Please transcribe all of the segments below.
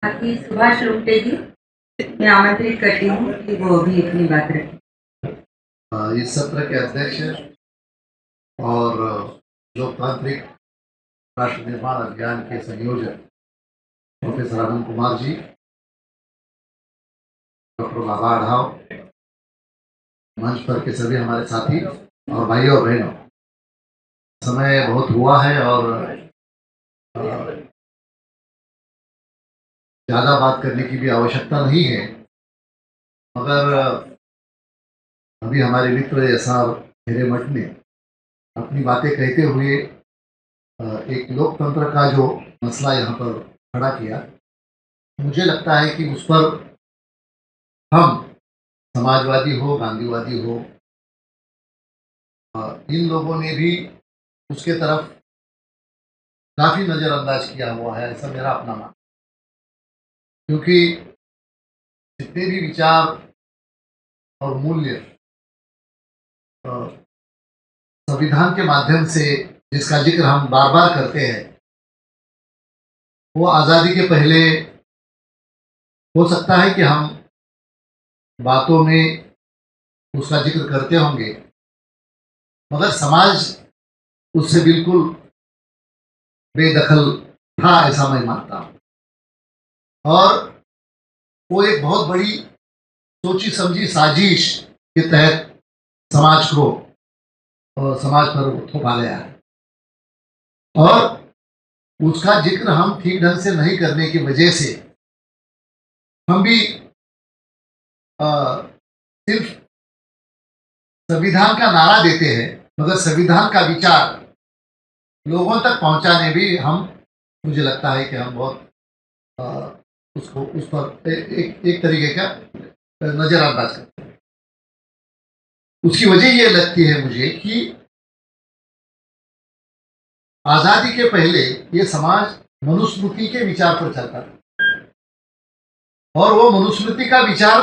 बाकी सुभाष रुंगटे जी मैं आमंत्रित करती हूँ कि वो भी अपनी बात रखें। इस सत्र के अध्यक्ष और लोकतांत्रिक राष्ट्र निर्माण अभियान के संयोजक प्रोफेसर आनंद कुमार जी, डॉक्टर बाबा अढ़ाव, मंच पर के सभी हमारे साथी और भाई और बहनों, समय बहुत हुआ है और ज़्यादा बात करने की भी आवश्यकता नहीं है, मगर अभी हमारे मित्र एसआर हिरेमठ ने अपनी बातें कहते हुए एक लोकतंत्र का जो मसला यहाँ पर खड़ा किया, मुझे लगता है कि उस पर हम समाजवादी हो, गांधीवादी हो, इन लोगों ने भी उसके तरफ काफ़ी नज़रअंदाज किया हुआ है, ऐसा मेरा अपना मानना। क्योंकि जितने भी विचार और मूल्य संविधान के माध्यम से जिसका जिक्र हम बार बार करते हैं, वो आज़ादी के पहले हो सकता है कि हम बातों में उसका जिक्र करते होंगे, मगर समाज उससे बिल्कुल बेदखल था, ऐसा मैं मानता हूँ। और वो एक बहुत बड़ी सोची समझी साजिश के तहत समाज को और समाज पर थोपा गया है, और उसका जिक्र हम ठीक ढंग से नहीं करने की वजह से हम भी सिर्फ संविधान का नारा देते हैं, मगर संविधान का विचार लोगों तक पहुंचाने भी हम, मुझे लगता है कि हम बहुत उसको उस पर एक तरीके का नजरअंदाज करते हैं। उसकी वजह ये लगती है मुझे कि आजादी के पहले ये समाज मनुस्मृति के विचार पर चलता था, और वो मनुस्मृति का विचार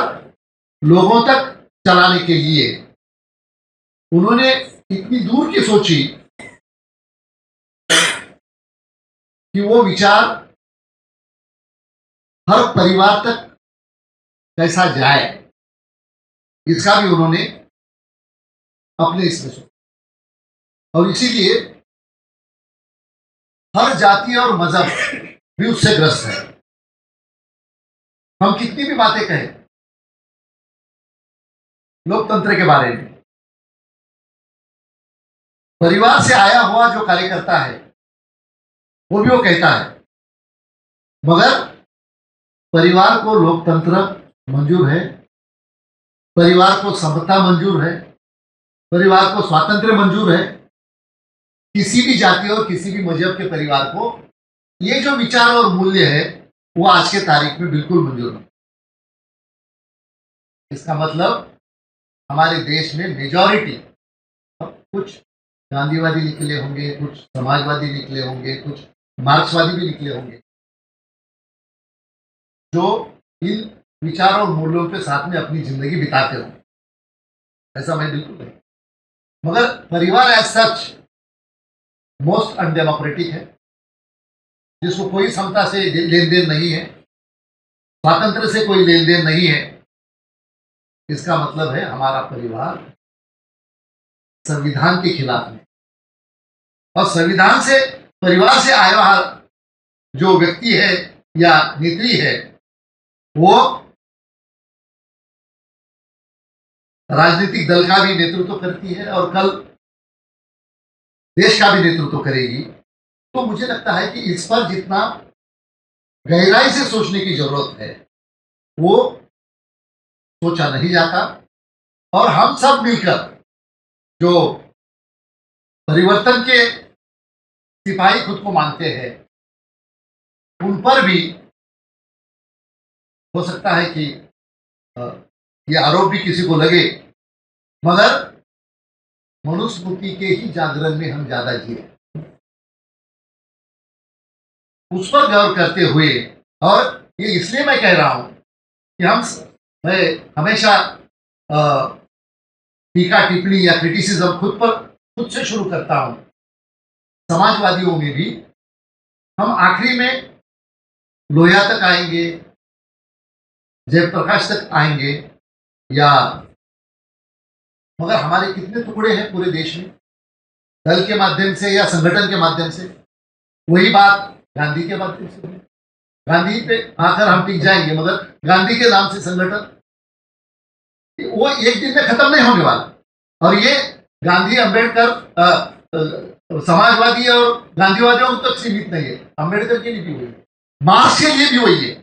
लोगों तक चलाने के लिए उन्होंने इतनी दूर की सोची कि वो विचार हर परिवार तक कैसा जाए, इसका भी उन्होंने अपने इसमें सोचा। और इसीलिए हर जाति और मजहब भी उससे ग्रस्त है। हम कितनी भी बातें कहें लोकतंत्र के बारे में, परिवार से आया हुआ जो कार्यकर्ता है वो भी वो कहता है, मगर परिवार को लोकतंत्र मंजूर है, परिवार को समता मंजूर है, परिवार को स्वातंत्र्य मंजूर है। किसी भी जाति और किसी भी मजहब के परिवार को ये जो विचार और मूल्य है वो आज के तारीख में बिल्कुल मंजूर नहीं। इसका मतलब हमारे देश में मेजॉरिटी, कुछ गांधीवादी निकले होंगे, कुछ समाजवादी निकले होंगे, कुछ मार्क्सवादी भी निकले होंगे, जो इन विचारों और मूल्यों के साथ में अपनी जिंदगी बिताते होंगे, ऐसा मैं बिल्कुल नहीं। मगर परिवार एज सच मोस्ट अनडेमोक्रेटिक है, जिसको कोई समता से लेन देन नहीं है, स्वातंत्र से कोई लेन देन नहीं है। इसका मतलब है हमारा परिवार संविधान के खिलाफ है, और संविधान से, परिवार से आया हुआ जो व्यक्ति है या नेत्री है, वो राजनीतिक दल का भी नेतृत्व करती है और कल देश का भी नेतृत्व करेगी। तो मुझे लगता है कि इस पर जितना गहराई से सोचने की जरूरत है वो सोचा नहीं जाता, और हम सब मिलकर जो परिवर्तन के सिपाही खुद को मानते हैं, उन पर भी हो सकता है कि ये आरोप भी किसी को लगे, मगर मनुस्मृति के ही जागरण में हम ज्यादा जिए, उस पर गौर करते हुए। और ये इसलिए मैं कह रहा हूं कि मैं हमेशा टीका टिप्पणी या क्रिटिसिज्म खुद से शुरू करता हूं। समाजवादियों में भी हम आखिरी में लोहिया तक आएंगे, जयप्रकाश तक आएंगे, या मगर हमारे कितने टुकड़े हैं पूरे देश में, दल के माध्यम से या संगठन के माध्यम से? वही बात गांधी के माध्यम से हुई। गांधी पे आकर हम टिक जाएंगे, मगर गांधी के नाम से संगठन वो एक दिन में खत्म नहीं होने वाला। और ये गांधी, अंबेडकर, समाजवादी और गांधीवादियों तक सीमित नहीं है, अंबेडकर के लिए भी वही है, मार्क्स के लिए भी वही है।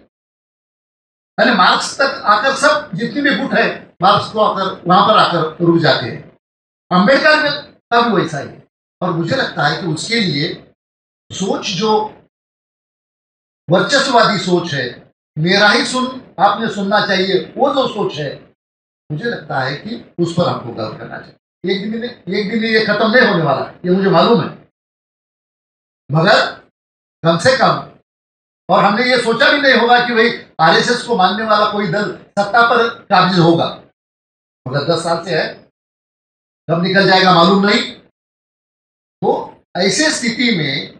अरे मार्क्स तक आकर सब जितनी भी गुट है मार्क्स को आकर वहां पर आकर रुक जाते हैं। अंबेडकर में का भी वैसा ही है। और मुझे लगता है कि उसके लिए सोच जो वर्चस्ववादी सोच है, मेरा ही आपने सुनना चाहिए, वो जो सोच है, मुझे लगता है कि उस पर हमको गौर करना चाहिए। एक दिन ये खत्म नहीं होने वाला, ये मुझे मालूम है, मगर कम से कम, और हमने ये सोचा भी नहीं होगा कि भाई आरएसएस को मानने वाला कोई दल सत्ता पर काबिज होगा, मगर 10 साल से है, कब निकल जाएगा मालूम नहीं। तो ऐसे स्थिति में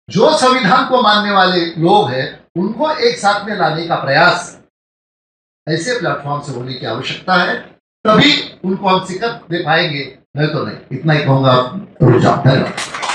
जो संविधान को मानने वाले लोग हैं उनको एक साथ में लाने का प्रयास ऐसे प्लेटफॉर्म से होने की आवश्यकता है, तभी उनको हम शिकस्त दे पाएंगे, नहीं तो नहीं। इतना ही कहूंगा। धन्यवाद।